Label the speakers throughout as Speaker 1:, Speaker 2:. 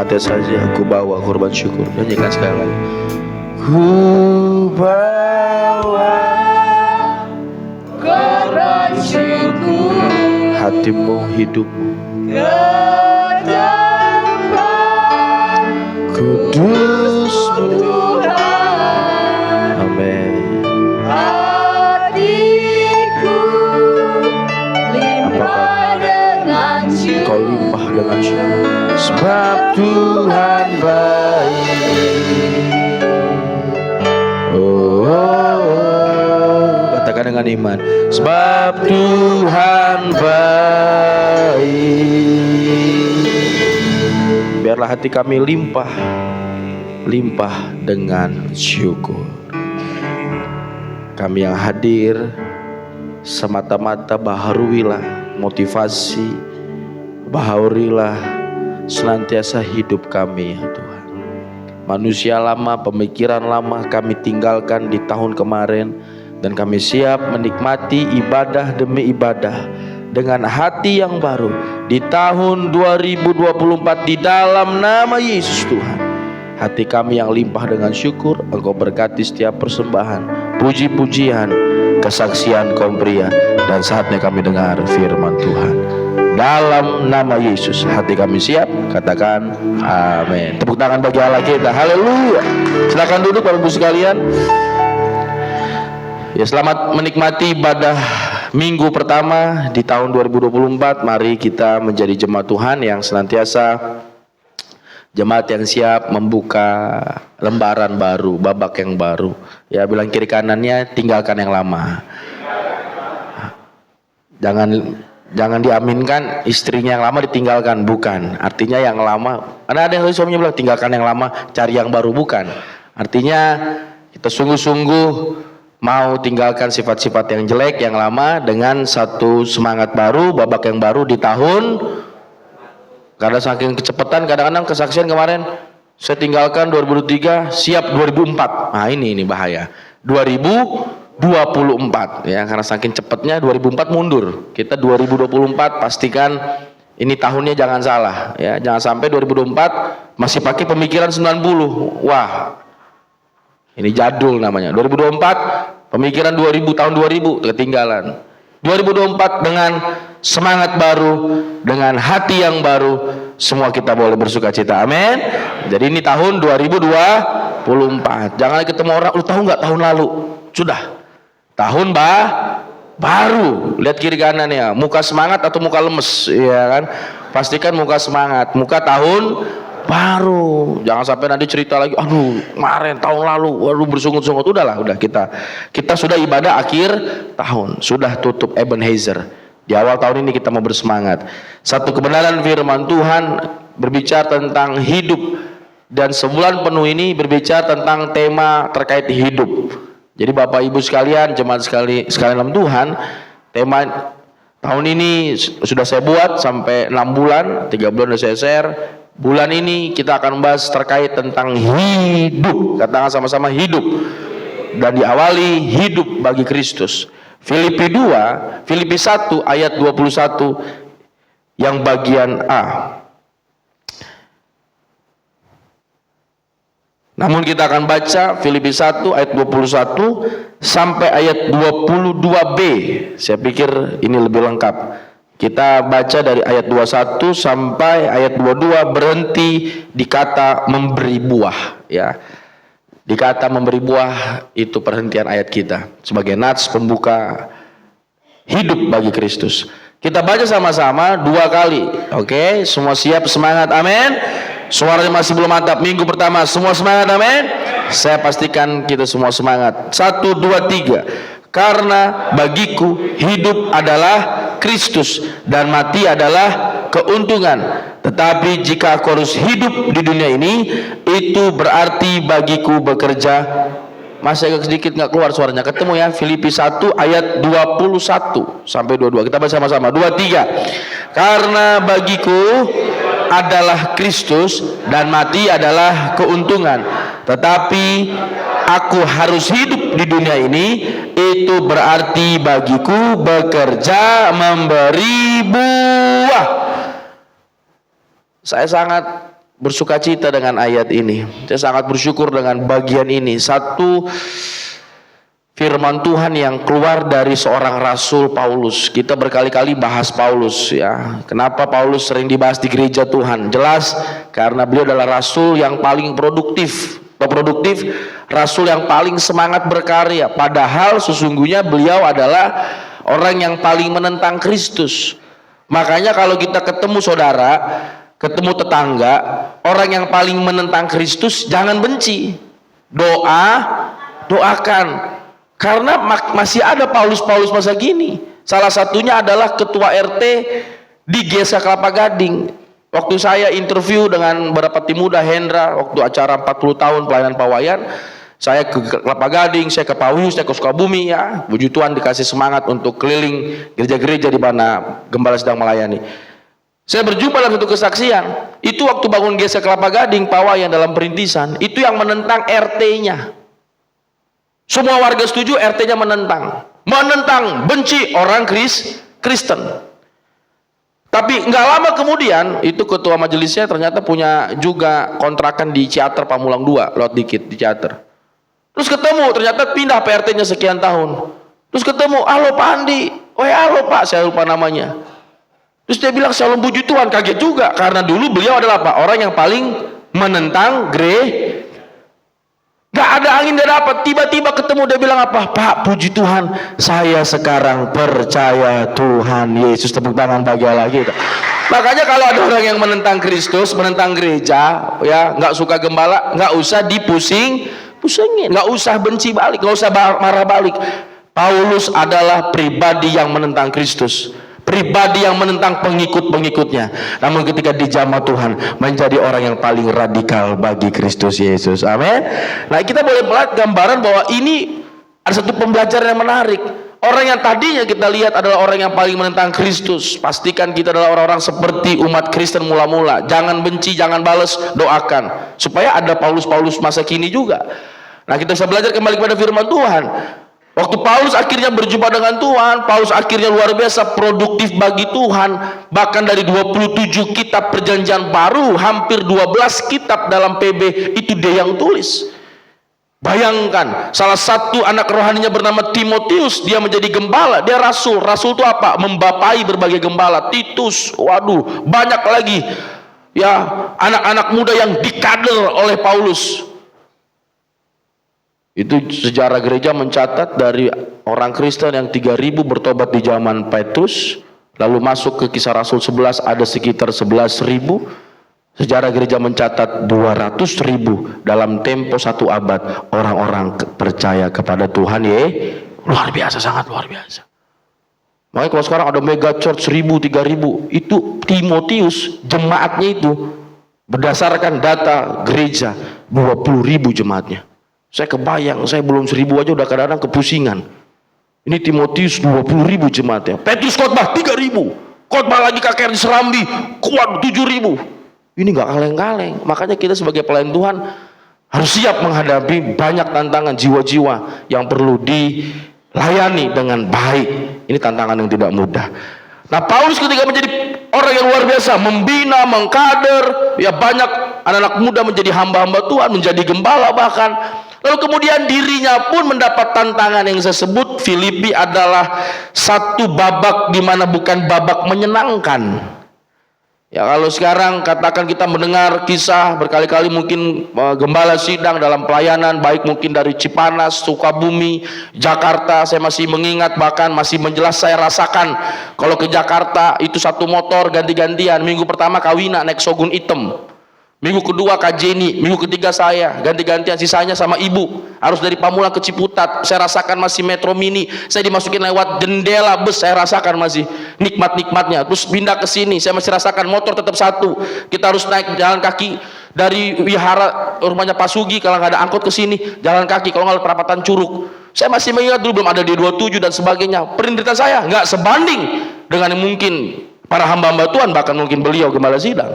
Speaker 1: senantiasa saja ku bawa korban syukur. Nyanyikan sekali lagi. Ku bawa korban syukur, hatimu, hidupmu ke tempat kudus-Mu Tuhan. Amin. Hatiku limpah dengan syukur. Kau limpah dengan syukur, sebab Tuhan baik. Katakan dengan iman, sebab Tuhan baik. Biarlah hati kami limpah dengan syukur. Kami yang hadir semata-mata baharuilah motivasi, baharuilah senantiasa hidup kami ya Tuhan. Manusia lama, pemikiran lama kami tinggalkan di tahun kemarin, dan kami siap menikmati ibadah demi ibadah dengan hati yang baru di tahun 2024 di dalam nama Yesus Tuhan. Hati kami yang limpah dengan syukur, Engkau berkati setiap persembahan, puji-pujian, kesaksian kaum pria, dan saatnya kami dengar firman Tuhan. Dalam nama Yesus hati kami siap, katakan amin. Tepuk tangan bagi Allah kita, haleluya. Silakan duduk Bapak Ibu sekalian. Ya, selamat menikmati ibadah minggu pertama di tahun 2024. Mari kita menjadi jemaat Tuhan yang senantiasa jemaat yang siap membuka lembaran baru, babak yang baru. Ya, bilang kiri kanannya, tinggalkan yang lama. Jangan diaminkan istrinya yang lama ditinggalkan, bukan. Artinya yang lama, karena ada yang suaminya bilang tinggalkan yang lama, cari yang baru, bukan. Artinya kita sungguh-sungguh mau tinggalkan sifat-sifat yang jelek, yang lama, dengan satu semangat baru, babak yang baru di tahun. Karena saking kecepatan, kadang-kadang kesaksian kemarin saya tinggalkan 2003, siap 2004. Nah ini bahaya. 2024 ya, karena saking cepatnya 2004 mundur. Kita 2024 pastikan ini tahunnya jangan salah ya, jangan sampai 2024 masih pakai pemikiran 90. Wah, ini jadul namanya. 2024 pemikiran 2000, tahun 2000 ketinggalan. 2024 dengan semangat baru, dengan hati yang baru, semua kita boleh bersuka cita. Amin. Jadi ini tahun 2024. Jangan ketemu orang, lu tahu nggak tahun lalu? Sudah. Tahun baru. Lihat kiri kanan ya, muka semangat atau muka lemes, ya kan? Pastikan muka semangat, muka tahun baru. Jangan sampai nanti cerita lagi, aduh kemarin tahun lalu, waduh bersungut-sungut. Udah kita sudah ibadah akhir tahun, sudah tutup Ebenezer. Di awal tahun ini kita mau bersemangat. Satu kebenaran firman Tuhan berbicara tentang hidup, dan sebulan penuh ini berbicara tentang tema terkait hidup. Jadi Bapak Ibu sekalian, jemaat sekalian dalam Tuhan, tema tahun ini sudah saya buat sampai 6 bulan, 3 bulan sudah saya share. Bulan ini kita akan membahas terkait tentang hidup. Katakan sama-sama hidup. Dan diawali hidup bagi Kristus. Filipi 1 ayat 21 yang bagian A. Namun kita akan baca Filipi 1 ayat 21 sampai ayat 22b. Saya pikir ini lebih lengkap. Kita baca dari ayat 21 sampai ayat 22, berhenti di kata memberi buah ya. Di kata memberi buah itu perhentian ayat kita sebagai nats pembuka hidup bagi Kristus. Kita baca sama-sama 2 kali. Oke, semua siap, semangat, amin. Suaranya masih belum mantap. Minggu pertama semua semangat, amin. Saya pastikan kita semua semangat. 1, 2, 3. Karena bagiku hidup adalah Kristus dan mati adalah keuntungan. Tetapi jika aku harus hidup di dunia ini, itu berarti bagiku bekerja. Masih agak sedikit nggak keluar suaranya. Ketemu ya, Filipi 1 ayat 21 sampai 22. Kita baca sama-sama. 2, 3. Karena bagiku adalah Kristus dan mati adalah keuntungan. Tetapi aku harus hidup di dunia ini, itu berarti bagiku bekerja memberi buah. Saya sangat bersukacita dengan ayat ini. Saya sangat bersyukur dengan bagian ini. Satu, firman Tuhan yang keluar dari seorang rasul Paulus. Kita berkali-kali bahas Paulus ya. Kenapa Paulus sering dibahas di gereja Tuhan? Jelas karena beliau adalah rasul yang paling produktif. Rasul yang paling semangat berkarya. Padahal sesungguhnya beliau adalah orang yang paling menentang Kristus. Makanya kalau kita ketemu saudara, ketemu tetangga, orang yang paling menentang Kristus, jangan benci. Doakan. Karena masih ada Paulus masa gini. Salah satunya adalah ketua RT di Gesa Kelapa Gading. Waktu saya interview dengan beberapa tim muda Hendra, waktu acara 40 tahun pelayanan pawayan, saya ke Kelapa Gading, saya ke Pawius, saya ke Sukabumi ya. Puji Tuhan dikasih semangat untuk keliling gereja-gereja di mana gembala sedang melayani. Saya berjumpa dalam satu kesaksian, itu waktu bangun Gesa Kelapa Gading, pawayan dalam perintisan, itu yang menentang RT-nya. Semua warga setuju, RT-nya menentang, benci orang Kristen. Tapi nggak lama kemudian, itu ketua majelisnya ternyata punya juga kontrakan di Ciater Pamulang 2, lewat dikit di Ciater. Terus ketemu, ternyata pindah PRT-nya sekian tahun. Terus ketemu, halo Pak Andi, halo Pak, saya lupa namanya. Terus dia bilang, shalom puji Tuhan. Kaget juga, karena dulu beliau adalah apa? Orang yang paling menentang gak ada angin dia dapat. Tiba-tiba ketemu dia bilang apa? Pak, puji Tuhan, saya sekarang percaya Tuhan Yesus. Tepuk tangan bagi Allah kita. Makanya kalau ada orang yang menentang Kristus, menentang gereja, ya nggak suka gembala, nggak usah pusingin, nggak usah benci balik, nggak usah marah balik. Paulus adalah pribadi yang menentang Kristus, pribadi yang menentang pengikut-pengikutnya. Namun ketika dijamah Tuhan, menjadi orang yang paling radikal bagi Kristus Yesus. Amin. Nah, kita boleh melihat gambaran bahwa ini ada satu pembelajaran yang menarik. Orang yang tadinya kita lihat adalah orang yang paling menentang Kristus. Pastikan kita adalah orang-orang seperti umat Kristen mula-mula. Jangan benci, jangan balas, doakan. Supaya ada Paulus-Paulus masa kini juga. Nah, kita bisa belajar kembali kepada firman Tuhan. Waktu Paulus akhirnya berjumpa dengan Tuhan, Paulus akhirnya luar biasa produktif bagi Tuhan. Bahkan dari 27 kitab perjanjian baru, hampir 12 kitab dalam PB itu dia yang tulis. Bayangkan, salah satu anak rohaninya bernama Timotius, dia menjadi gembala, dia rasul. Rasul itu apa? Membapai berbagai gembala. Titus, waduh, banyak lagi ya anak-anak muda yang dikader oleh Paulus. Itu sejarah gereja mencatat dari orang Kristen yang 3.000 bertobat di zaman Petrus, lalu masuk ke Kisah Rasul 11 ada sekitar 11.000. Sejarah gereja mencatat 200.000 dalam tempo 1 abad orang-orang percaya kepada Tuhan. Luar biasa, sangat luar biasa. Makanya kalau sekarang ada mega church 1.000, 3.000, itu Timotius jemaatnya itu berdasarkan data gereja 20.000 jemaatnya. Saya kebayang, saya belum 1.000 aja udah kadang-kadang kepusingan. Ini Timotius 20.000 jemaatnya. Petrus khotbah 3.000, khotbah lagi KKR di Serambi kuat 7.000. Ini nggak kaleng-kaleng. Makanya kita sebagai pelayan Tuhan harus siap menghadapi banyak tantangan jiwa-jiwa yang perlu dilayani dengan baik. Ini tantangan yang tidak mudah. Nah, Paulus ketika menjadi orang yang luar biasa, membina, mengkader, ya banyak anak-anak muda menjadi hamba-hamba Tuhan, menjadi gembala bahkan. Lalu kemudian dirinya pun mendapat tantangan yang saya sebut Filipi adalah satu babak di mana bukan babak menyenangkan. Ya, kalau sekarang katakan kita mendengar kisah berkali-kali mungkin gembala sidang dalam pelayanan, baik mungkin dari Cipanas, Sukabumi, Jakarta, saya masih mengingat, bahkan masih menjelas saya rasakan kalau ke Jakarta itu satu motor ganti-gantian. Minggu pertama Kawina naik Shogun hitam, minggu kedua Kajeni, minggu ketiga saya ganti-gantian, sisanya sama ibu harus dari Pamulang ke Ciputat. Saya rasakan masih Metro Mini, saya dimasukin lewat jendela bus, saya rasakan masih nikmat-nikmatnya. Terus pindah ke sini, saya masih rasakan motor tetap satu, kita harus naik jalan kaki dari wihara rumahnya Pak Sugi, kalau nggak ada angkot ke sini jalan kaki, kalau nggak ada perapatan Curug. Saya masih mengingat dulu belum ada D27 dan sebagainya. Penderitaan saya nggak sebanding dengan yang mungkin para hamba-hamba Tuhan, bahkan mungkin beliau gembala sidang.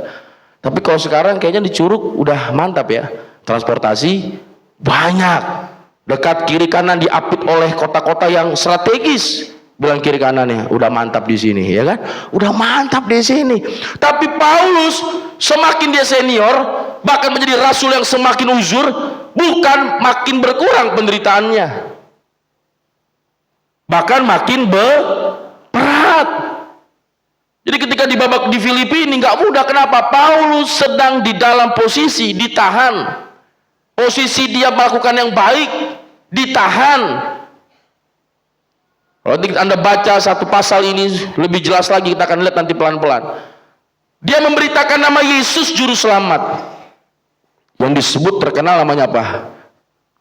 Speaker 1: Tapi kalau sekarang kayaknya di Curug udah mantap ya, transportasi banyak, dekat kiri kanan diapit oleh kota-kota yang strategis. Bilang kiri kanannya udah mantap di sini, ya kan? Udah mantap di sini. Tapi Paulus semakin dia senior, bahkan menjadi rasul yang semakin uzur, bukan makin berkurang penderitaannya, bahkan makin berat. Jadi ketika di babak di Filipi ini nggak mudah. Kenapa? Paulus sedang di dalam posisi ditahan, posisi dia melakukan yang baik, ditahan. Kalau Anda baca satu pasal ini lebih jelas lagi, kita akan lihat nanti pelan-pelan. Dia memberitakan nama Yesus Juru Selamat, yang disebut terkenal namanya apa?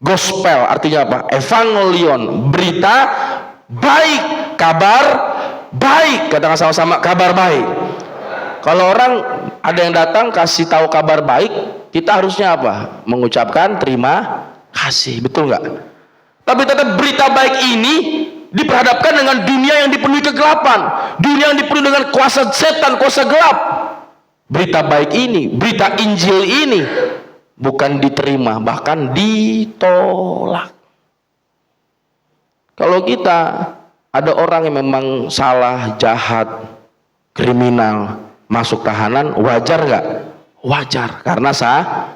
Speaker 1: Gospel, artinya apa? Evangelion, berita baik, kabar baik. Katakan sama-sama, kabar baik. Kalau orang ada yang datang kasih tahu kabar baik, kita harusnya apa? Mengucapkan terima kasih, betul nggak? Tapi tetap berita baik ini diperhadapkan dengan dunia yang dipenuhi kegelapan, dunia yang dipenuhi dengan kuasa setan, kuasa gelap. Berita baik ini, berita Injil ini bukan diterima, bahkan ditolak. Kalau kita ada orang yang memang salah, jahat, kriminal, masuk tahanan, wajar nggak? Wajar, karena salah.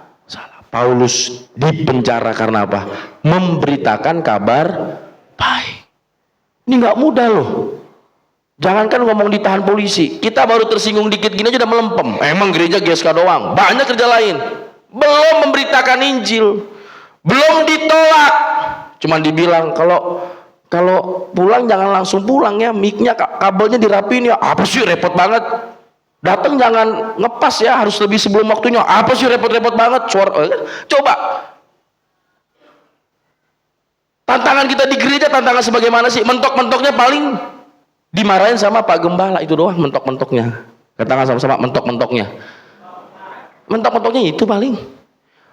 Speaker 1: Paulus dipenjara karena apa? Memberitakan kabar baik. Ini nggak mudah loh. Jangankan ngomong ditahan polisi, kita baru tersinggung dikit gini aja udah melempem. Emang gereja GSK doang, banyak kerja lain. Belum memberitakan Injil, belum ditolak. Cuman dibilang kalau pulang jangan langsung pulang ya, mic-nya kabelnya dirapiin ya. Apa sih repot banget? Datang jangan ngepas ya, harus lebih sebelum waktunya. Apa sih repot-repot banget? Coba. Tantangan kita di gereja, tantangan sebagaimana sih? Mentok-mentoknya paling dimarahin sama Pak Gembala, itu doang mentok-mentoknya. Katakan sama-sama, mentok-mentoknya. Mentok-mentoknya itu paling.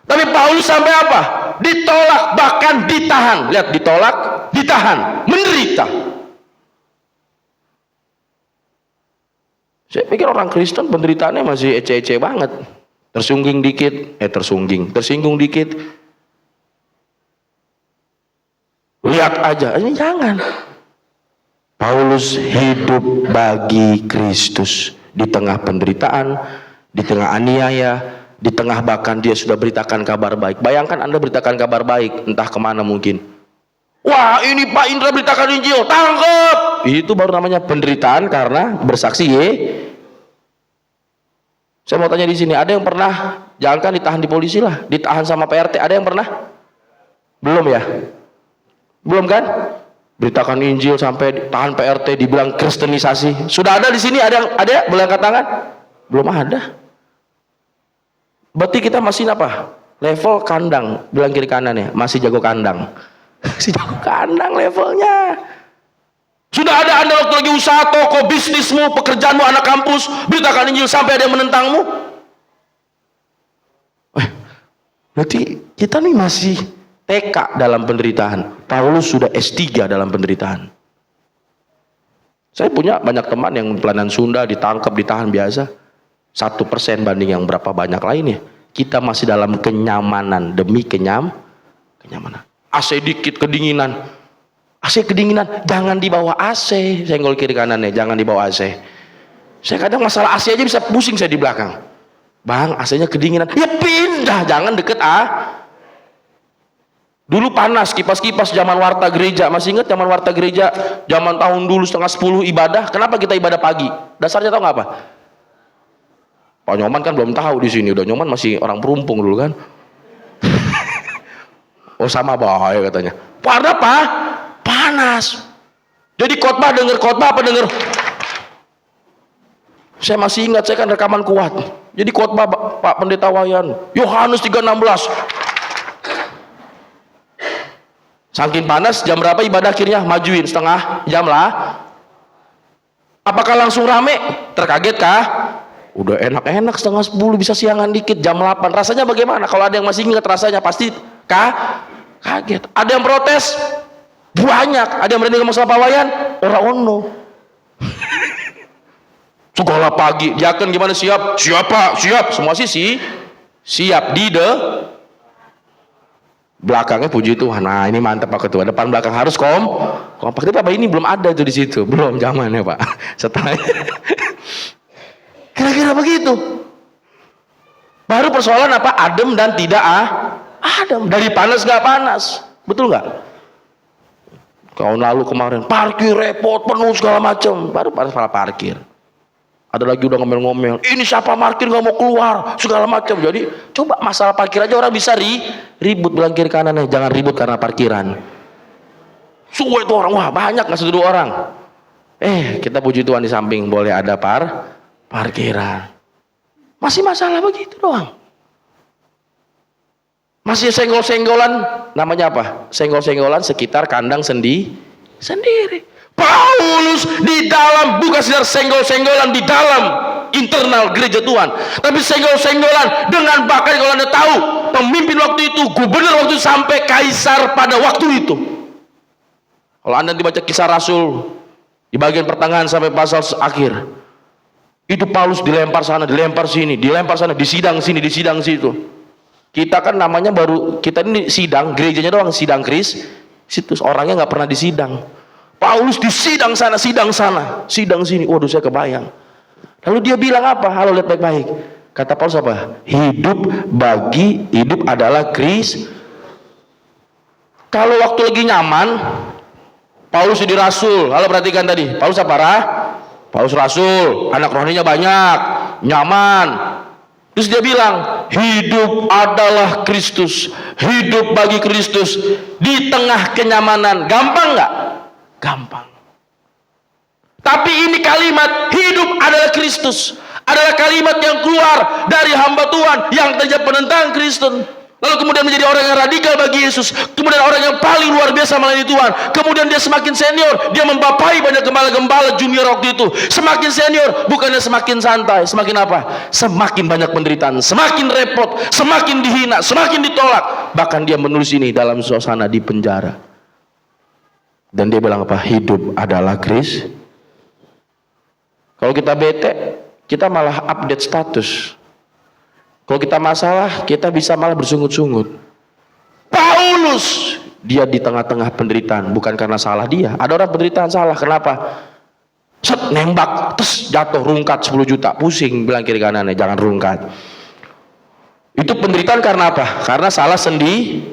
Speaker 1: Tapi Paulus sampai apa? Ditolak, bahkan ditahan. Lihat, ditolak, ditahan, menderita. Saya pikir orang Kristen penderitaannya masih ece-ece banget. Tersinggung dikit. Lihat aja, ini jangan. Paulus hidup bagi Kristus di tengah penderitaan, di tengah aniaya, di tengah bahkan dia sudah beritakan kabar baik. Bayangkan Anda beritakan kabar baik, entah kemana mungkin. Wah, ini Pak Indra beritakan Injil, tangkap. Itu baru namanya penderitaan karena bersaksi Saya mau tanya di sini, ada yang pernah, jangankan ditahan di polisi lah, ditahan sama PRT, ada yang pernah? Belum ya? Belum kan? Beritakan Injil sampai ditahan PRT, dibilang kristenisasi. Sudah ada di sini? Ada boleh angkat tangan? Belum ada. Berarti kita masih apa? Level kandang, bilang kiri kanan ya, masih jago kandang. Masih jago kandang levelnya. Sudah ada Anda waktu lagi usaha toko, bisnismu, pekerjaanmu, anak kampus, beritakan Injil sampai ada yang menentangmu. Berarti kita nih masih TK dalam penderitaan. Paulus sudah S3 dalam penderitaan. Saya punya banyak teman yang pelayanan Sunda, ditangkap, ditahan biasa. 1% banding yang berapa banyak lainnya. Kita masih dalam kenyamanan demi kenyamanan. AC dikit kedinginan. AC kedinginan, jangan dibawa AC. Senggol kiri kanannya, jangan dibawa AC. Saya kadang masalah AC aja bisa pusing saya di belakang. Bang, AC-nya kedinginan. Ya pindah, jangan deket Dulu panas, kipas-kipas zaman warta gereja. Masih ingat zaman warta gereja? Zaman tahun dulu 9:30 ibadah. Kenapa kita ibadah pagi? Dasarnya tahu nggak apa? Pak Nyoman kan belum tahu di sini. Udah Nyoman masih orang perumpung dulu kan. Oh sama bahaya katanya. Warna apa? Panas. Jadi khotbah denger khotbah apa denger? Saya masih ingat, saya kan rekaman kuat. Jadi khotbah Pak Pendeta Wayan, Yohanes 3:16. Saking panas, jam berapa ibadah akhirnya? Majuin setengah jam lah. Apakah langsung rame? Terkaget kah? Udah enak-enak 9:30 bisa siangan dikit, jam 8. Rasanya bagaimana? Kalau ada yang masih ingat rasanya pasti kaget. Ada yang protes? Banyak. Ada yang berani ngomong sama Pak Wayan? Ora ono. Sekolah pagi, diaken gimana siap? Siap Pak, siap. Semua sih siap di belakangnya puji Tuhan. Nah ini mantap Pak Ketua, depan belakang harus kompak. Tapi Pak ini belum ada tuh di situ, belum zamannya Pak. Setelah kira-kira begitu. Baru persoalan apa? Adem dan tidak adem. Dari panas nggak panas. Betul nggak? Tahun lalu kemarin parkir repot penuh segala macam. Baru masalah parkir. Ada lagi udah ngomel-ngomel. Ini siapa parkir nggak mau keluar segala macam. Jadi coba masalah parkir aja orang bisa ribut bilang kiri kanan. Jangan ribut karena parkiran. Semua itu orang, wah banyak nggak satu dua orang. Kita puji Tuhan di samping boleh ada parkiran. Masih masalah begitu doang. Masih senggol-senggolan, namanya apa? Senggol-senggolan sekitar kandang sendiri. Paulus di dalam bukan sekedar senggol-senggolan di dalam internal gereja Tuhan, tapi senggol-senggolan dengan bahkan kalau Anda tahu pemimpin waktu itu, gubernur waktu itu, sampai kaisar pada waktu itu. Kalau Anda dibaca Kisah Rasul di bagian pertengahan sampai pasal akhir, itu Paulus dilempar sana, dilempar sini, dilempar sana, disidang sini, disidang situ. Kita kan namanya baru, kita ini sidang, gerejanya doang sidang Kristus, orangnya nggak pernah disidang. Paulus disidang sana, sidang sini. Waduh, saya kebayang. Lalu dia bilang apa? Halo, lihat baik-baik. Kata Paulus apa? Hidup adalah Kristus. Kalau waktu lagi nyaman, Paulus jadi rasul. Halo, perhatikan tadi. Paulus apa? Paulus rasul, anak rohaninya banyak, nyaman. Terus dia bilang, hidup adalah Kristus, hidup bagi Kristus di tengah kenyamanan. Gampang nggak? Gampang. Tapi ini kalimat hidup adalah Kristus, adalah kalimat yang keluar dari hamba Tuhan yang terjadi penentang Kristen. Lalu kemudian menjadi orang yang radikal bagi Yesus. Kemudian orang yang paling luar biasa melayani Tuhan. Kemudian dia semakin senior, dia membapai banyak gembala-gembala junior waktu itu. Semakin senior, bukannya semakin santai. Semakin apa? Semakin banyak penderitaan, semakin repot, semakin dihina, semakin ditolak. Bahkan dia menulis ini dalam suasana di penjara. Dan dia bilang apa? Hidup adalah Kristus. Kalau kita bete, kita malah update status. Kalau kita masalah, kita bisa malah bersungut-sungut. Paulus, dia di tengah-tengah penderitaan, bukan karena salah dia. Ada orang penderitaan salah, kenapa? Nembak, terus jatuh, rungkat 10 juta, pusing, bilang kiri kanannya, jangan rungkat. Itu penderitaan karena apa? Karena salah sendiri.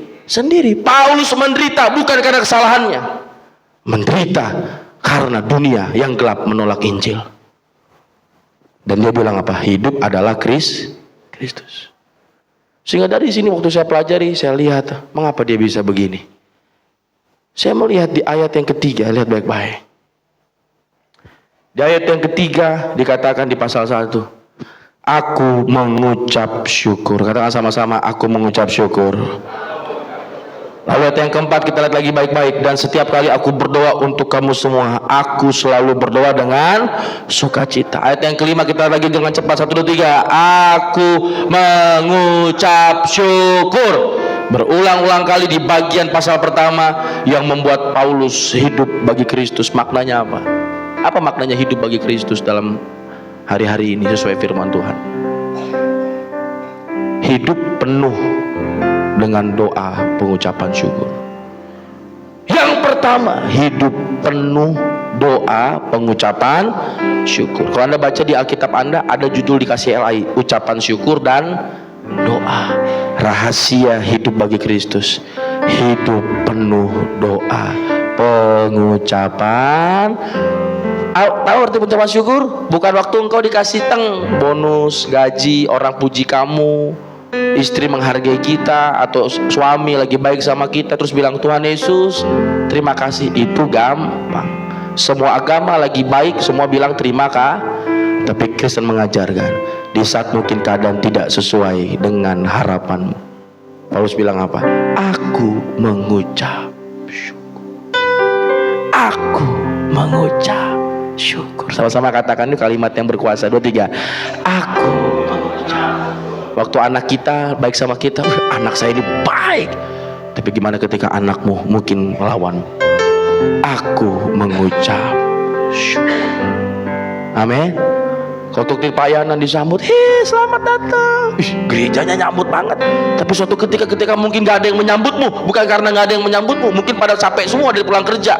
Speaker 1: Paulus menderita bukan karena kesalahannya, menderita karena dunia yang gelap menolak Injil. Dan dia bilang apa? Hidup adalah Kristus. Sehingga dari sini waktu saya pelajari, saya lihat mengapa dia bisa begini. Saya melihat di ayat yang ketiga, lihat baik-baik. Di ayat yang ketiga dikatakan di pasal 1, aku mengucap syukur. Katakan sama-sama, aku mengucap syukur. Lalu ayat yang keempat kita lihat lagi baik-baik. Dan setiap kali aku berdoa untuk kamu semua, aku selalu berdoa dengan sukacita. Ayat yang kelima kita lihat lagi dengan cepat. 1, 2, 3. Aku mengucap syukur. Berulang-ulang kali di bagian pasal pertama yang membuat Paulus hidup bagi Kristus. Maknanya apa? Apa maknanya hidup bagi Kristus dalam hari-hari ini sesuai firman Tuhan? Hidup penuh dengan doa pengucapan syukur. Yang pertama, hidup penuh doa pengucapan syukur. Kalau Anda baca di Alkitab Anda, ada judul dikasih LI, ucapan syukur dan doa. Rahasia hidup bagi Kristus, hidup penuh doa pengucapan. Tahu arti pengucapan syukur? Bukan waktu engkau dikasih bonus, gaji, orang puji kamu, istri menghargai kita, atau suami lagi baik sama kita terus bilang Tuhan Yesus terima kasih. Itu gampang. Semua agama lagi baik semua bilang terima kasih. Tapi Kristen mengajarkan di saat mungkin keadaan tidak sesuai dengan harapanmu, Paulus bilang apa? Aku mengucap syukur. Aku mengucap syukur. Sama-sama katakan ini kalimat yang berkuasa. 2, 3. Aku mengucap. Waktu anak kita baik sama kita, anak saya ini baik. Tapi gimana ketika anakmu mungkin melawan? Aku mengucap syukur. Amin. Kalau tukti pelayanan disambut, selamat datang. Gerejanya nyambut banget. Tapi suatu ketika mungkin gak ada yang menyambutmu, bukan karena gak ada yang menyambutmu, mungkin pada capek semua dari pulang kerja.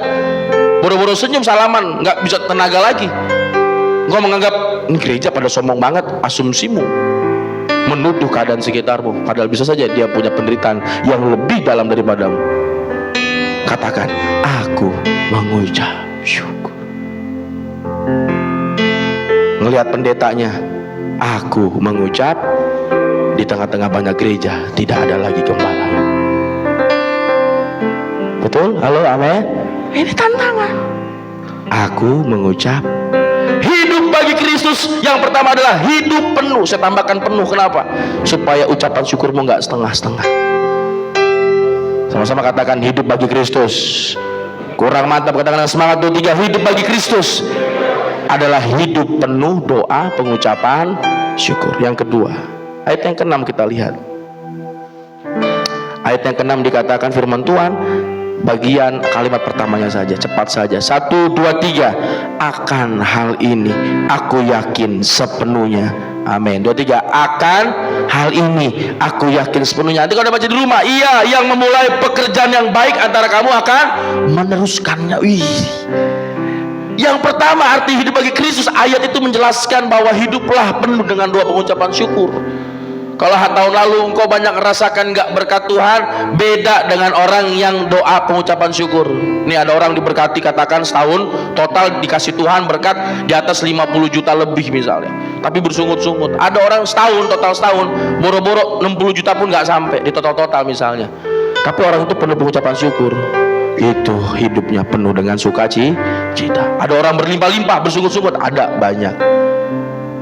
Speaker 1: Boro-boro senyum salaman, gak bisa tenaga lagi. Engkau menganggap ini gereja pada sombong banget, asumsimu menuduh keadaan sekitarmu, padahal bisa saja dia punya penderitaan yang lebih dalam daripadamu. Katakan, aku mengucap syukur. Ngelihat pendetanya, aku mengucap. Di tengah-tengah banyak gereja tidak ada lagi gembala. Betul? Halo, amin. Ini tantangan. Aku mengucap hidup bagi Kristus. Yang pertama adalah hidup penuh. Saya tambahkan penuh, kenapa? Supaya ucapan syukurmu nggak setengah-setengah. Sama-sama katakan, hidup bagi Kristus. Kurang mantap, katakan semangat. 2, 3. Hidup bagi Kristus adalah hidup penuh doa, pengucapan syukur. Yang kedua, ayat yang ke-6 kita lihat. Ayat yang ke-6 dikatakan firman Tuhan, bagian kalimat pertamanya saja, cepat saja. 1, 2, 3. Akan hal ini aku yakin sepenuhnya. Amin. 2, 3. Akan hal ini aku yakin sepenuhnya. Nanti kalau udah baca di rumah, ia yang memulai pekerjaan yang baik antara kamu akan meneruskannya. Yang pertama, arti hidup bagi Kristus, ayat itu menjelaskan bahwa hiduplah penuh dengan doa pengucapan syukur. Kalau tahun lalu engkau banyak merasakan gak berkat Tuhan, beda dengan orang yang doa pengucapan syukur. Ini ada orang diberkati, katakan setahun total dikasih Tuhan berkat di atas 50 juta lebih misalnya, tapi bersungut-sungut. Ada orang total setahun boro-boro 60 juta pun gak sampai di total misalnya, tapi orang itu penuh pengucapan syukur. Itu hidupnya penuh dengan sukacita. Ada orang berlimpah-limpah, bersungut-sungut, ada banyak.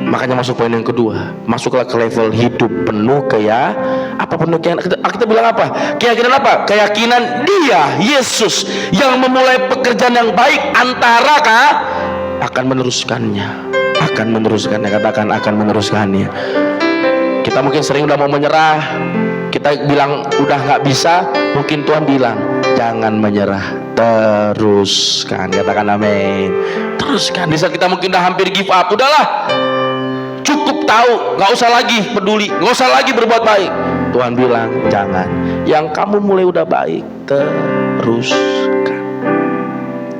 Speaker 1: Makanya masuk poin yang kedua, masuklah ke level hidup penuh penuh keyakinan. Kita bilang apa? Keyakinan apa? Keyakinan dia, Yesus, yang memulai pekerjaan yang baik antara akan meneruskannya. Katakan akan meneruskannya. Kita mungkin sering udah mau menyerah, kita bilang udah nggak bisa, mungkin Tuhan bilang jangan menyerah, teruskan. Katakan amin. Teruskan. Di saat kita mungkin udah hampir give up, udahlah, cukup tahu, nggak usah lagi peduli, nggak usah lagi berbuat baik. Tuhan bilang jangan. Yang kamu mulai udah baik, teruskan.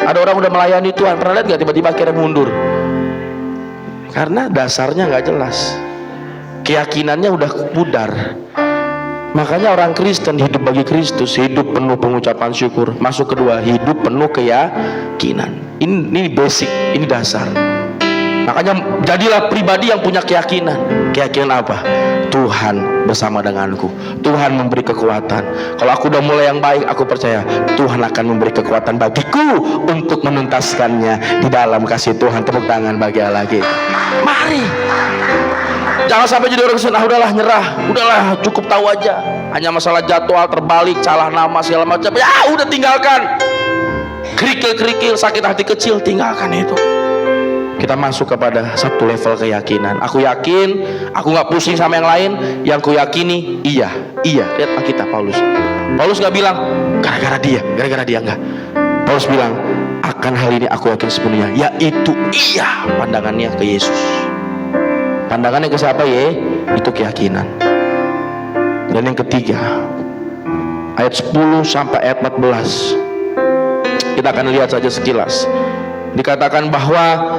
Speaker 1: Ada orang udah melayani Tuhan, pernah lihat nggak tiba-tiba akhirnya mundur? Karena dasarnya nggak jelas, keyakinannya udah pudar. Makanya orang Kristen hidup bagi Kristus, hidup penuh pengucapan syukur. Masuk kedua, hidup penuh keyakinan. Ini basic, ini dasar. Makanya jadilah pribadi yang punya keyakinan. Keyakinan apa? Tuhan bersama denganku, Tuhan memberi kekuatan. Kalau aku udah mulai yang baik, aku percaya Tuhan akan memberi kekuatan bagiku untuk menuntaskannya di dalam kasih Tuhan. Tepuk tangan bagi Allah kita. Mari, jangan sampai jadi orang Kristen, udahlah nyerah, udahlah cukup tahu aja, hanya masalah jadwal terbalik, salah nama segala macam, ya udah tinggalkan. Kerikil-kerikil, sakit hati kecil, tinggalkan itu. Kita masuk kepada satu level keyakinan. Aku yakin, aku nggak pusing sama yang lain. Yang ku yakini, iya. Lihat Alkitab Paulus nggak bilang gara-gara dia nggak. Paulus bilang akan hal ini aku yakin sepenuhnya, yaitu iya. Pandangannya ke Yesus. Pandangannya ke siapa ya? Itu keyakinan. Dan yang ketiga, ayat 10 sampai ayat 14. Kita akan lihat saja sekilas. Dikatakan bahwa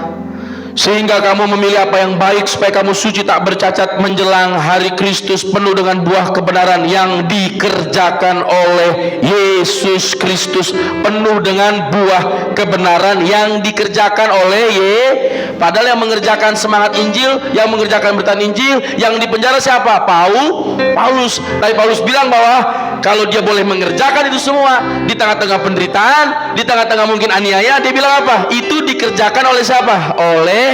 Speaker 1: sehingga kamu memilih apa yang baik, supaya kamu suci tak bercacat menjelang hari Kristus, penuh dengan buah kebenaran yang dikerjakan oleh Yesus Kristus. Penuh dengan buah kebenaran yang dikerjakan oleh Padahal yang mengerjakan semangat Injil, yang mengerjakan berita Injil, yang dipenjara siapa? Paulus. Tapi Paulus bilang bahwa kalau dia boleh mengerjakan itu semua di tengah-tengah penderitaan, di tengah-tengah mungkin aniaya, dia bilang apa? Itu dikerjakan oleh siapa? Oleh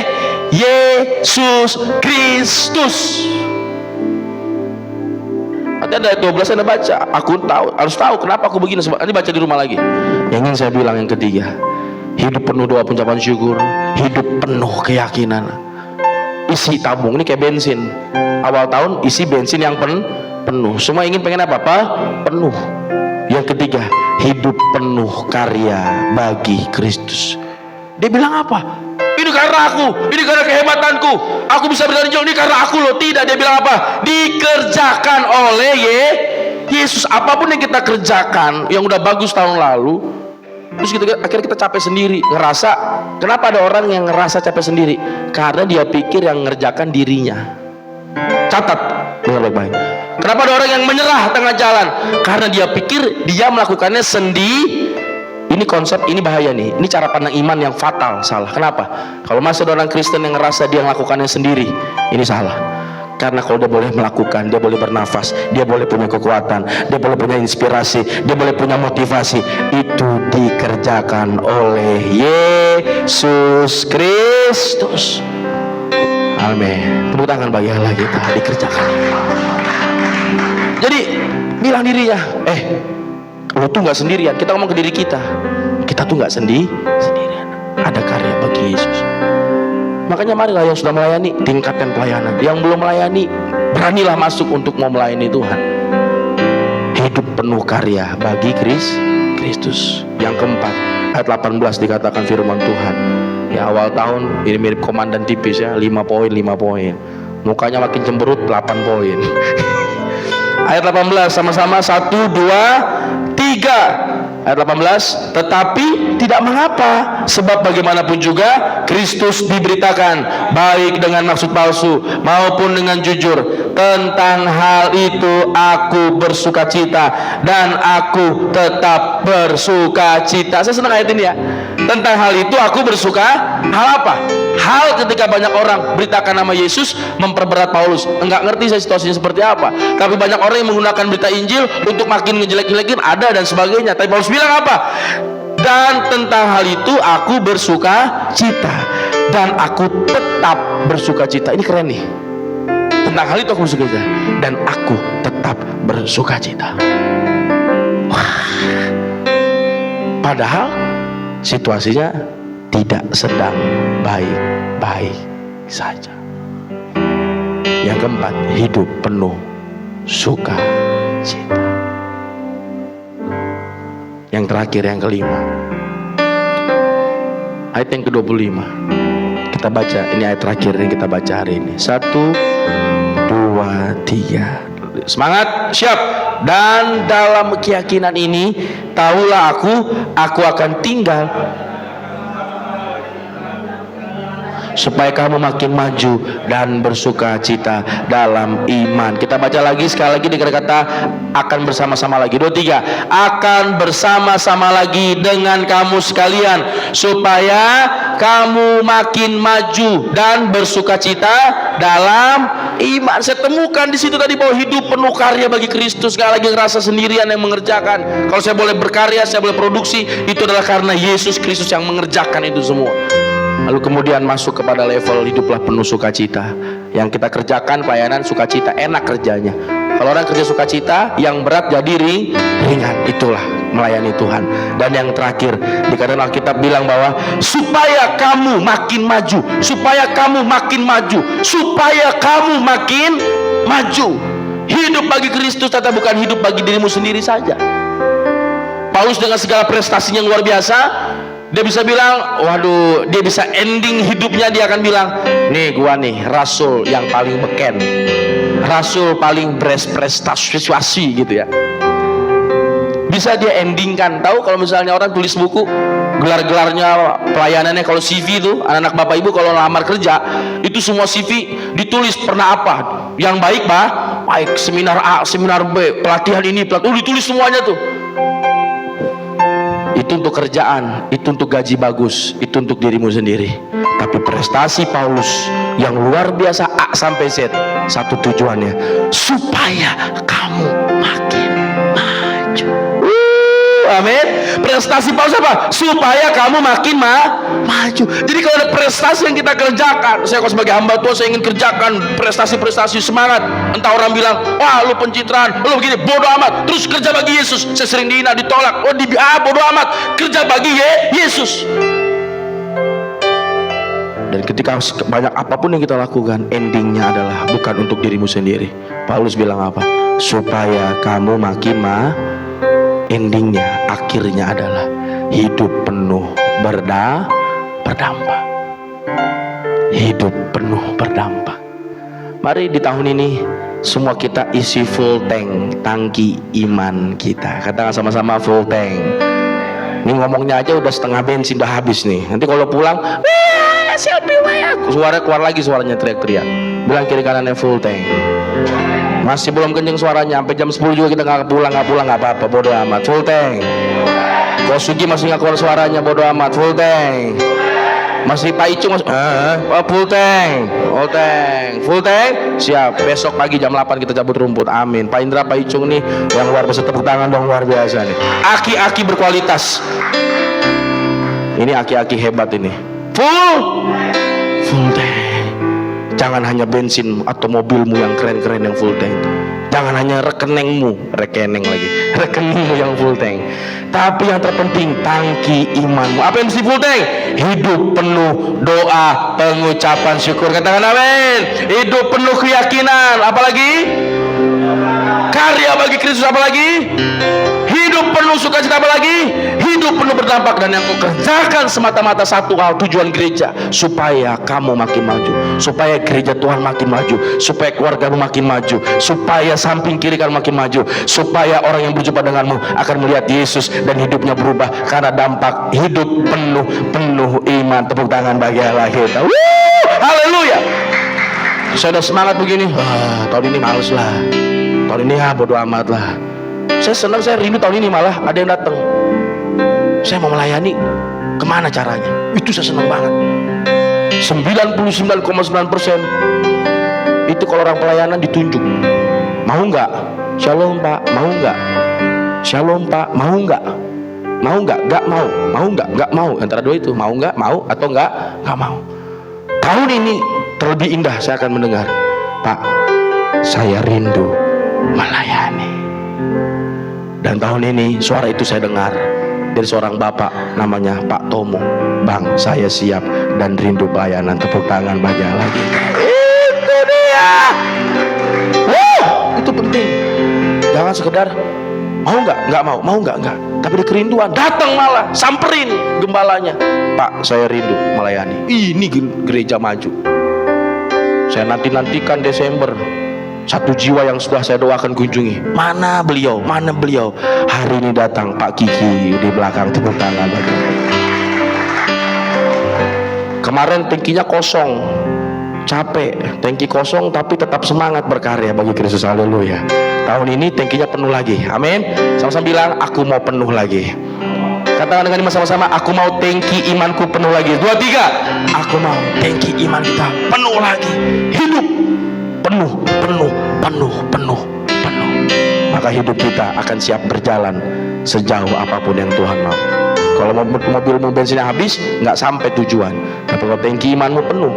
Speaker 1: Yesus Kristus. Ada 12 saya baca. Aku harus tahu kenapa aku begini. Nanti baca di rumah lagi. Yang ingin saya bilang yang ketiga, hidup penuh doa pengucapan syukur, hidup penuh keyakinan. Isi tabung ini kayak bensin. Awal tahun isi bensin yang penuh. Semua pengen apa? Penuh. Yang ketiga, hidup penuh karya bagi Kristus. Dia bilang apa? Ini karena aku, ini karena kehebatanku, aku bisa berjalan jauh, ini karena aku loh. Tidak, dia bilang apa? Dikerjakan oleh Yesus. Apapun yang kita kerjakan yang udah bagus tahun lalu, terus akhirnya kita capek sendiri, ngerasa. Kenapa ada orang yang ngerasa capek sendiri? Karena dia pikir yang ngerjakan dirinya. Catat, Dengar baik-baik. Kenapa ada orang yang menyerah tengah jalan? Karena dia pikir dia melakukannya sendiri. Ini konsep, ini bahaya nih. Ini cara pandang iman yang fatal, salah. Kenapa? Kalau masih ada orang Kristen yang ngerasa dia melakukannya sendiri, ini salah. Karena kalau dia boleh melakukan, dia boleh bernafas, dia boleh punya kekuatan, dia boleh punya inspirasi, dia boleh punya motivasi, itu dikerjakan oleh Yesus Kristus. Amin. Tepuk tangan bagi Allah kita, dikerjakan. Jadi bilang dirinya, lu tuh nggak sendirian. Kita ngomong ke diri kita tuh nggak sendirian. Ada karya bagi Yesus. Makanya marilah yang sudah melayani, tingkatkan pelayanan. Yang belum melayani, beranilah masuk untuk mau melayani Tuhan. Hidup penuh karya bagi Kristus. Yang keempat, ayat 18 dikatakan firman Tuhan. Ya, awal tahun ini mirip komandan tipis ya, 5 poin. Mukanya makin cemberut, 8 poin. Ayat 18 sama-sama 1, 2, 3. Ayat 18, tetapi tidak mengapa, sebab bagaimanapun juga Kristus diberitakan, baik dengan maksud palsu maupun dengan jujur. Tentang hal itu aku bersukacita dan aku tetap bersukacita. Saya senang ayat ini ya. Tentang hal itu aku bersuka. Hal apa? Hal ketika banyak orang beritakan nama Yesus memperberat Paulus. Enggak ngerti saya situasinya seperti apa. Tapi banyak orang yang menggunakan berita Injil untuk makin ngejelek-jelekin, ada dan sebagainya. Tapi Paulus bilang apa? Dan tentang hal itu aku bersuka cita dan aku tetap bersuka cita. Ini keren nih. Tentang hal itu aku bersuka cita dan aku tetap bersuka cita. Wah. Padahal situasinya tidak sedang baik-baik saja. Yang keempat, hidup penuh sukacita. Yang terakhir, yang kelima, ayat yang ke-25. Kita baca, ini ayat terakhir yang kita baca hari ini. 1, 2, 3. Semangat, siap. Dan dalam keyakinan ini, tahulah aku akan tinggal supaya kamu makin maju dan bersuka cita dalam iman. Kita baca lagi, sekali lagi dengan kata akan bersama-sama lagi. 2, 3. Akan bersama-sama lagi dengan kamu sekalian supaya kamu makin maju dan bersuka cita dalam iman. Saya temukan di situ tadi bahwa hidup penuh karya bagi Kristus. Sekali lagi ngerasa sendirian yang mengerjakan. Kalau saya boleh berkarya, saya boleh produksi, itu adalah karena Yesus Kristus yang mengerjakan itu semua. Lalu kemudian masuk kepada level hiduplah penuh sukacita. Yang kita kerjakan pelayanan sukacita, enak kerjanya. Kalau orang kerja sukacita, yang berat jadi ringan. Itulah melayani Tuhan. Dan yang terakhir, dikatakan Alkitab bilang bahwa supaya kamu makin maju, supaya kamu makin maju, supaya kamu makin maju. Hidup bagi Kristus ternyata bukan hidup bagi dirimu sendiri saja. Paulus dengan segala prestasinya yang luar biasa, dia bisa bilang, waduh, dia bisa ending hidupnya, dia akan bilang, nih gua nih rasul yang paling beken, rasul paling berprestasi gitu ya. Bisa dia endingkan. Tahu kalau misalnya orang tulis buku, gelar-gelarnya pelayanannya, kalau CV itu anak-anak bapak ibu kalau lamar kerja itu semua CV ditulis pernah apa, yang baik baik, seminar A, seminar B, pelatihan ini, ditulis semuanya tuh. Itu untuk kerjaan, itu untuk gaji bagus, itu untuk dirimu sendiri. Tapi prestasi Paulus yang luar biasa A sampai Z, satu tujuannya, supaya kamu makin maju. Amin. Prestasi Paulus apa? Supaya kamu makin maju. Jadi kalau ada prestasi yang kita kerjakan, saya kalau sebagai hamba Tuhan, saya ingin kerjakan prestasi-prestasi, semangat. Entah orang bilang, wah lu pencitraan, lu begini, bodoh amat. Terus kerja bagi Yesus. Saya sering dihina, ditolak. Oh bodoh amat. Kerja bagi Yesus. Dan ketika banyak apapun yang kita lakukan, endingnya adalah bukan untuk dirimu sendiri. Paulus bilang apa? Supaya kamu makin endingnya, akhirnya adalah hidup penuh berdampak. Hidup penuh berdampak. Mari di tahun ini semua kita isi full tank, tangki iman kita. Katakan sama-sama full tank. Ini ngomongnya aja udah setengah bensin, udah habis nih. Nanti kalau pulang, selfie aku. Suara keluar lagi, suaranya teriak-teriak. Bilang kiri kanannya full tank. Masih belum kenceng suaranya, sampai jam 10 juga kita nggak pulang nggak apa-apa, bodo amat, full tank. Kosugi masih nggak keluar suaranya, bodo amat, full tank. Masih Pak Icung full tank, full tank, siap. Besok pagi jam 8 kita cabut rumput, amin. Pak Indra, Pak Icung nih yang luar biasa, tepuk tangan dong, luar biasa nih. Aki-aki berkualitas. Ini aki-aki hebat ini. Full tank. Jangan hanya bensin atau mobilmu yang keren-keren yang full tank. Jangan hanya rekeningmu yang full tank. Tapi yang terpenting tangki imanmu. Apa yang mesti full tank? Hidup penuh doa, pengucapan syukur. Katakan amin. Hidup penuh keyakinan. Apalagi? Karya bagi Kristus. Apalagi? Hidup penuh sukacita. Apalagi? Hidup penuh berdampak. Dan yang kau kerjakan semata-mata satu hal, tujuan gereja, supaya kamu makin maju, supaya gereja Tuhan makin maju, supaya keluargamu makin maju, supaya samping kiri kamu makin maju, supaya orang yang berjumpa denganmu akan melihat Yesus dan hidupnya berubah karena dampak hidup penuh iman. Tepuk tangan bagi Allah kita. Haleluya. Saya udah semangat begini, tahun ini males lah, tahun ini bodo amat lah. Saya senang, saya rindu tahun ini malah ada yang datang. Saya mau melayani, kemana caranya? Itu saya senang banget. 99,9% itu kalau orang pelayanan ditunjuk. Mau nggak? Shalom Pak. Mau nggak? Shalom Pak. Mau nggak? Mau nggak? Nggak mau. Mau nggak? Nggak mau. Antara dua itu, mau nggak? Mau atau nggak mau. Tahun ini terlebih indah saya akan mendengar, Pak, saya rindu melayani. Dan tahun ini suara itu saya dengar dari seorang bapak namanya Pak Tomo. Bang, saya siap dan rindu pelayanan. Tepuk tangan bagi lagi. Itu dia. Itu penting. Jangan sekedar mau nggak? Nggak mau. Mau nggak? Nggak. Tapi ada kerinduan. Datang malah samperin gembalanya. Pak, saya rindu melayani. Ini gereja maju. Saya nantikan Desember. Satu jiwa yang sudah saya doakan kunjungi. Mana beliau? Mana beliau? Hari ini datang Pak Kiki di belakang. Tepuk tangan bagi. Kemarin tangkinya kosong, capek, tangki kosong tapi tetap semangat berkarya bagi Kristus. Haleluya. Tahun ini tangkinya penuh lagi. Amin. Sama-sama bilang, aku mau penuh lagi. Katakan dengan sama-sama, aku mau tangki imanku penuh lagi. 2, 3. Aku mau tangki iman kita penuh lagi. Hidup penuh. Maka hidup kita akan siap berjalan sejauh apapun yang Tuhan mau. Kalau mobilmu bensinnya habis, nggak sampai tujuan. Tapi kalau tangki imanmu penuh,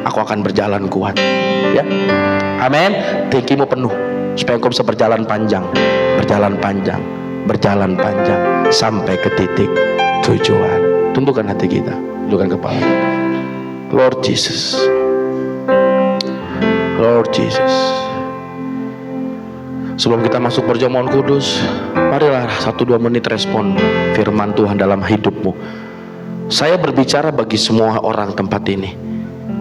Speaker 1: aku akan berjalan kuat. Ya, amin. Tangkimu penuh supaya engkau bisa berjalan panjang sampai ke titik tujuan. Tundukkan hati kita, tundukkan kepala. Lord Jesus. Sebelum kita masuk perjamuan kudus, marilah 1-2 menit respon firman Tuhan dalam hidupmu. Saya berbicara bagi semua orang tempat ini,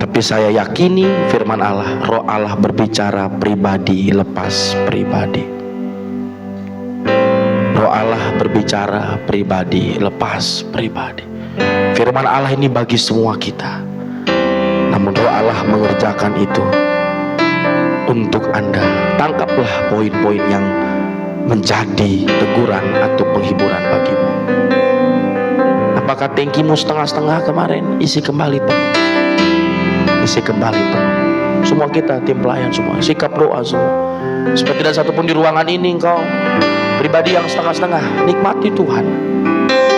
Speaker 1: tapi saya yakini firman Allah, Roh Allah berbicara pribadi lepas pribadi. Roh Allah berbicara pribadi lepas pribadi. Firman Allah ini bagi semua kita, namun Roh Allah mengerjakan itu untuk Anda. Tangkaplah poin-poin yang menjadi teguran atau penghiburan bagimu. Apakah tangkimu setengah-setengah kemarin? Isi kembali penuh. Semua kita, tim pelayan semua, sikap doa semua. Supaya tidak satupun di ruangan ini engkau pribadi yang setengah-setengah. Nikmati Tuhan,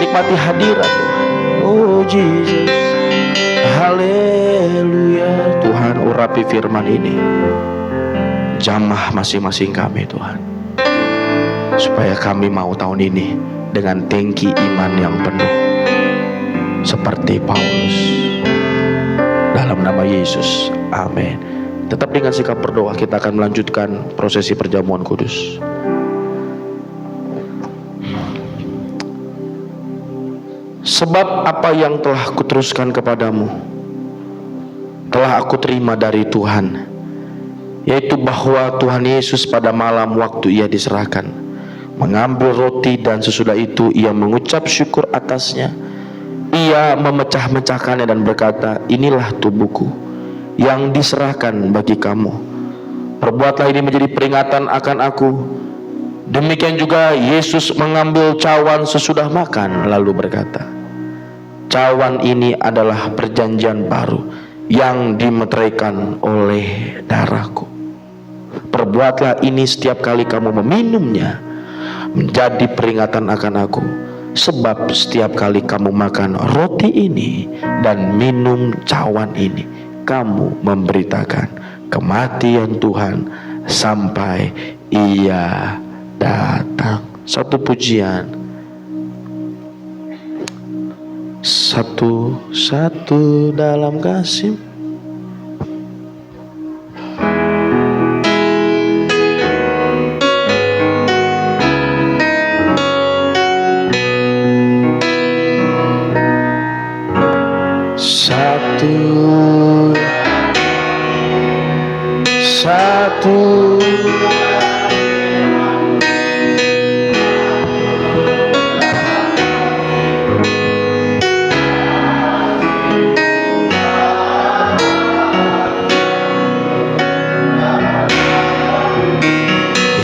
Speaker 1: nikmati hadirat Tuhan. Oh Jesus, haleluya. Tuhan, urapi firman ini, jamah masing-masing kami Tuhan, supaya kami mau tahun ini dengan tangki iman yang penuh seperti Paulus. Dalam nama Yesus, amin. Tetap dengan sikap berdoa, kita akan melanjutkan prosesi perjamuan kudus. Sebab apa yang telah kuteruskan kepadamu telah aku terima dari Tuhan, yaitu bahwa Tuhan Yesus pada malam waktu ia diserahkan mengambil roti, dan sesudah itu ia mengucap syukur atasnya. Ia memecah-mecahkannya dan berkata, inilah tubuhku yang diserahkan bagi kamu. Perbuatlah ini menjadi peringatan akan aku. Demikian juga Yesus mengambil cawan sesudah makan, lalu berkata, cawan ini adalah perjanjian baru yang dimeteraikan oleh darahku. Perbuatlah ini setiap kali kamu meminumnya, menjadi peringatan akan aku. Sebab setiap kali kamu makan roti ini dan minum cawan ini, kamu memberitakan kematian Tuhan sampai Ia datang. Satu pujian, satu dalam kasih. Satu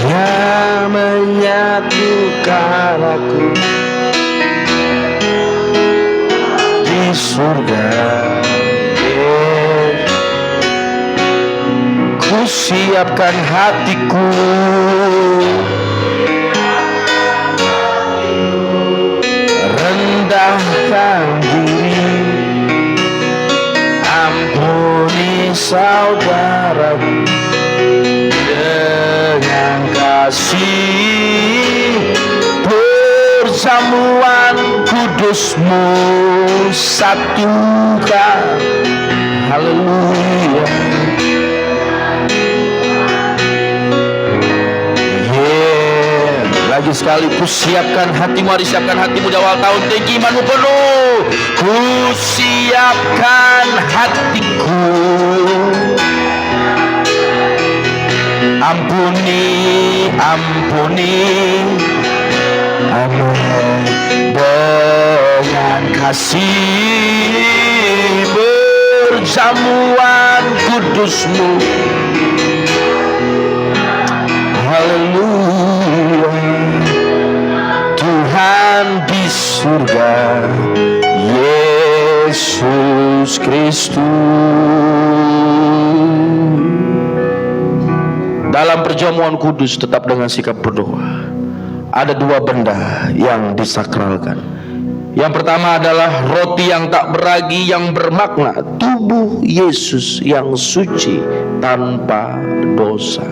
Speaker 1: yang menyatukan aku di surga. Siapkan hatiku, rendahkan diri, ampuni saudaraku dengan kasih. Perjamuan kudus-Mu satukan, haleluya. Lagi sekali, ku siapkan hatimu, hari siapkan hatimu di awal tahun. Tinggi imanmu penuh. Ku siapkan hatiku, ampuni, amin, dengan kasih. Perjamuan kudus-Mu, haleluya. Tuhan di surga, Yesus Kristus. Dalam perjamuan kudus tetap dengan sikap berdoa. Ada dua benda yang disakralkan. Yang pertama adalah roti yang tak beragi, yang bermakna tubuh Yesus yang suci tanpa dosa,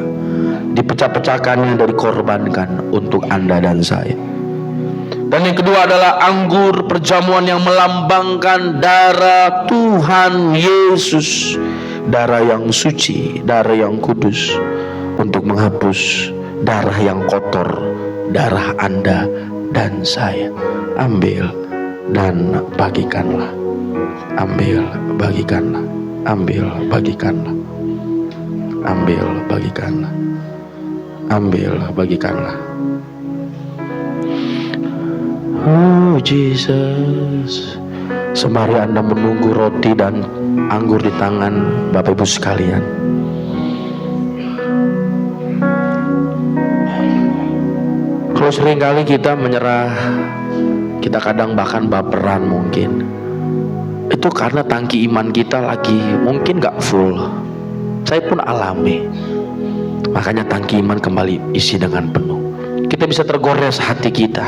Speaker 1: dipecah-pecahkannya dan dikorbankan untuk Anda dan saya. Dan yang kedua adalah anggur perjamuan yang melambangkan darah Tuhan Yesus, darah yang suci, darah yang kudus, untuk menghapus darah yang kotor, darah Anda dan saya. Ambil dan bagikanlah. Ambil, bagikanlah. Ambil, bagikanlah. Ambil, bagikanlah. Ambil, bagikanlah. Oh Jesus. Sembari Anda menunggu roti dan anggur di tangan Bapak Ibu sekalian, kalau seringkali kita menyerah, kita kadang bahkan baperan mungkin, itu karena tangki iman kita lagi mungkin gak full. Saya pun alami. Makanya tangki iman kembali isi dengan penuh. Kita bisa tergores hati kita,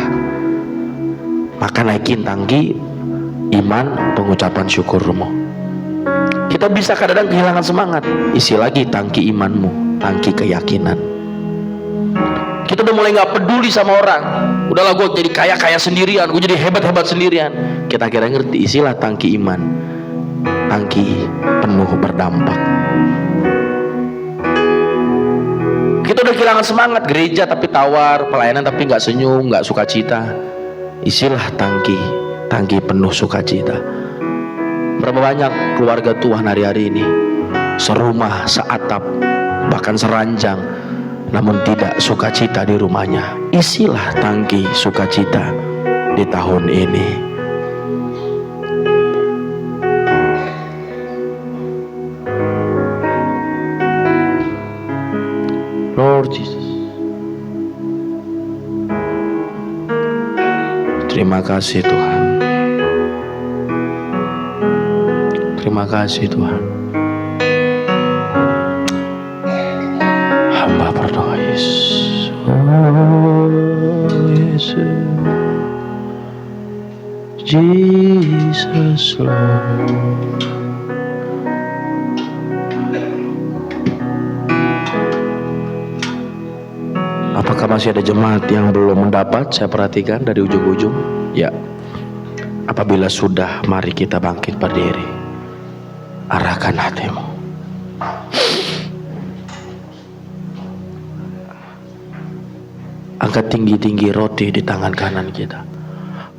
Speaker 1: maka naikin tangki iman, pengucapan syukurmu. Kita bisa kadang-kadang kehilangan semangat, isi lagi tangki imanmu, tangki keyakinan. Kita udah mulai gak peduli sama orang. Udahlah, gue jadi kaya-kaya sendirian, gue jadi hebat-hebat sendirian. Kita kira ngerti, isilah tangki iman, tangki penuh berdampak. Kita udah kehilangan semangat, gereja tapi tawar, pelayanan tapi gak senyum, gak sukacita. Isilah tangki penuh sukacita. Berapa banyak keluarga Tuhan hari-hari ini serumah, seatap, bahkan seranjang, namun tidak sukacita di rumahnya. Isilah tangki sukacita di tahun ini. Terima kasih Tuhan. Terima kasih Tuhan. Hamba berdoa Yesus. Oh Yesus. Jesus Lord. Apakah masih ada jemaat yang belum mendapat? Saya perhatikan dari ujung-ujung. Ya. Apabila sudah, mari kita bangkit berdiri. Arahkan hatimu. Angkat tinggi-tinggi roti di tangan kanan kita.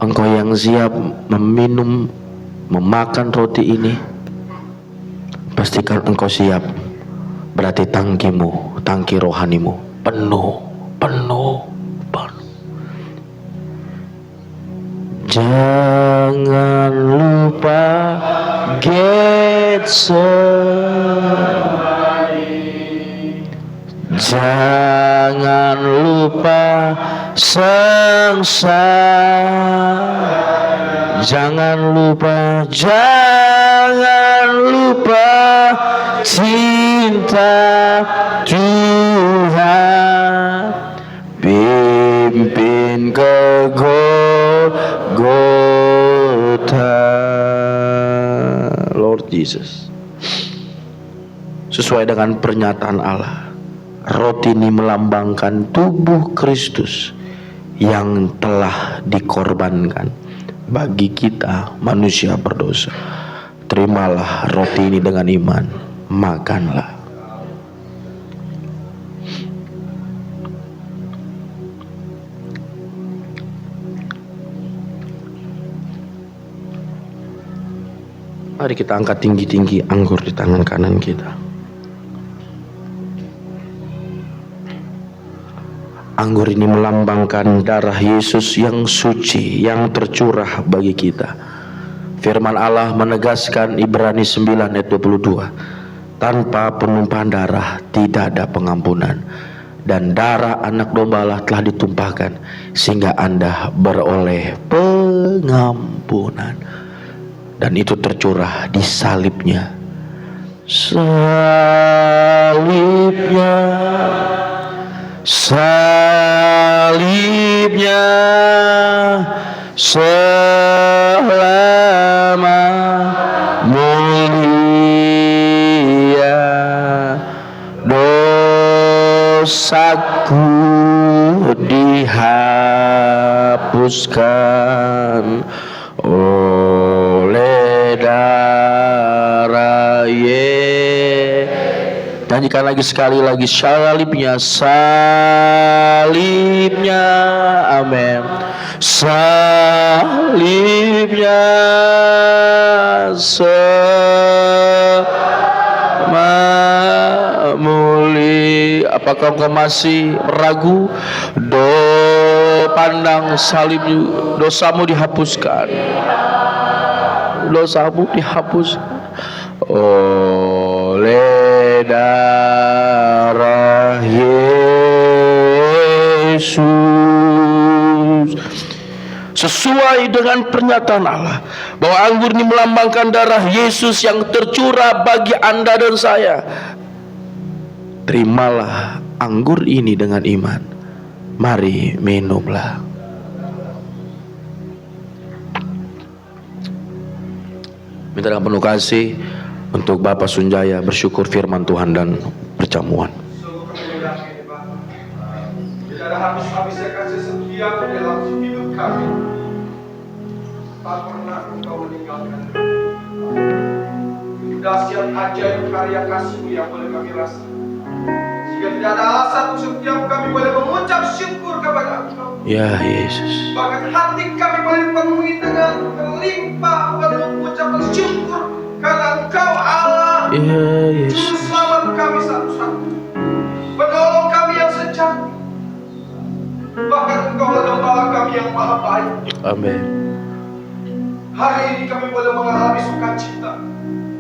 Speaker 1: Engkau yang siap meminum, memakan roti ini, pastikan engkau siap. Berarti tangkimu, tangki rohanimu penuh. Jangan lupa Getsemani, jangan lupa sengsara, jangan lupa cinta Tuhan, pimpin ke Golgota. Lord Jesus, sesuai dengan pernyataan Allah, roti ini melambangkan tubuh Kristus yang telah dikorbankan bagi kita manusia berdosa. Terimalah roti ini dengan iman, makanlah. Mari kita angkat tinggi-tinggi anggur di tangan kanan kita. Anggur ini melambangkan darah Yesus yang suci, yang tercurah bagi kita. Firman Allah menegaskan Ibrani 9 ayat 22. Tanpa penumpahan darah tidak ada pengampunan. Dan darah anak domba Allah telah ditumpahkan sehingga Anda beroleh pengampunan. Dan itu tercurah di salibnya. Salibnya selama mulia, dosaku dihapuskan oleh darah Yesus. Nyanyikan lagi sekali lagi, salibnya, amin. Salibnya muli. Apakah engkau masih ragu? Pandang salib, dosamu dihapuskan. Dosamu dihapuskan oleh darah Yesus. Sesuai dengan pernyataan Allah bahwa anggur ini melambangkan darah Yesus yang tercurah bagi Anda dan saya. Terimalah anggur ini dengan iman. Mari minumlah. Minta dengan penuh kasih untuk Bapak Sunjaya bersyukur firman Tuhan dan perjamuan.
Speaker 2: Tidak ada habis-habisnya kasih setia dalam hidup kami. Tak pernah Engkau meninggalkan kami. Itu dahsyat ajaib karya kasih-Mu yang boleh kami rasakan. Jika tidak ada alasan untuk setiap kami boleh mengucap syukur kepada Engkau.
Speaker 1: Ya Yesus.
Speaker 2: Bahkan hati kami boleh dipenuhi dengan berlimpah penuh ucapan syukur karena Engkau Allah.
Speaker 1: Ya Yesus.
Speaker 2: Juru selamat kami satu-satu. Penolong kami yang sejati. Bahkan Engkau adalah Gembala kami yang maha baik.
Speaker 1: Amin.
Speaker 2: Hari ini kami boleh mengalami sukacita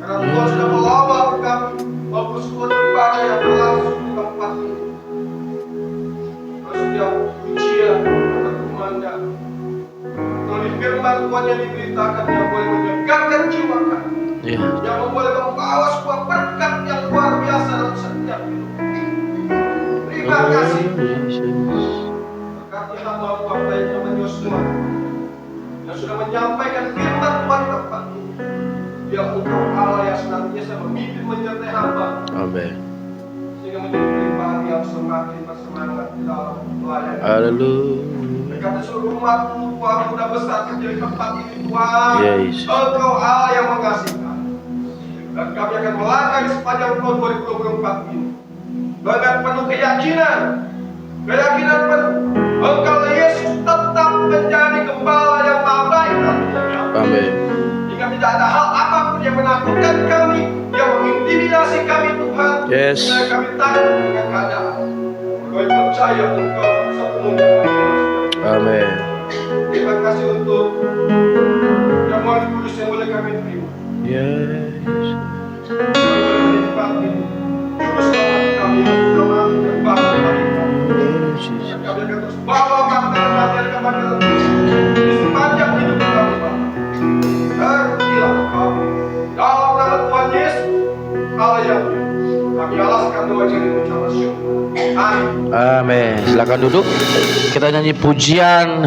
Speaker 2: karena Tuhan sudah melawat kami maupun sebuah ibadah yang berlangsung di tempat ini. Setiap pujian, kumandang, melalui firman Tuhan yang diberitakan yang boleh menyegarkan jiwa kami,
Speaker 1: Ya.
Speaker 2: yang boleh membawa sebuah berkat yang luar biasa dalam setiap hidup. Terima kasih. Berkati hamba Tuhan baik teman Yosua yang sudah menyampaikan firman Tuhan kepada kami. Biar Engkau Allah yang senantiasa memimpin menyertai hamba,
Speaker 1: Amin.
Speaker 2: sehingga menjadi pribadi yang semakin bersemangat di dalam pelayanan.
Speaker 1: Haleluya.
Speaker 2: Berkati seluruh umat-Mu Tuhan muda besar kerja di tempat ini Tuhan.
Speaker 1: Ya, Yesus.
Speaker 2: Engkau Allah yang mengasihi kami. Dan kami akan melangkah di sepanjang tahun 2024 ini dengan penuh keyakinan penuh Engkau Yesus tetap menjadi gembala yang maha baik dan setia.
Speaker 1: Amin.
Speaker 2: Hingga tidak ada hal apapun yang menakutkan kami, yang mengintimidasi kami Tuhan.
Speaker 1: Yes.
Speaker 2: Sehingga kami takut dengan keadaan. Kami percaya Engkau sepenuhnya mengasihi.
Speaker 1: Amin.
Speaker 2: Terima kasih untuk jamuan kudus yang boleh kami terima.
Speaker 1: Yes.
Speaker 2: Kami boleh menikmati juru selamat kami yang sudah mati dan bahkan hari kami. Dan kami akan terus bawa makanan dan kebangkitan di sepanjang hidup kami Bapa. Terpujilah kami dalam nama Tuhan Yesus Allah yang hidup. Kami alaskan doa jadi ucapan syukur. Amin.
Speaker 1: Amin. Silakan duduk. Kita nyanyi pujian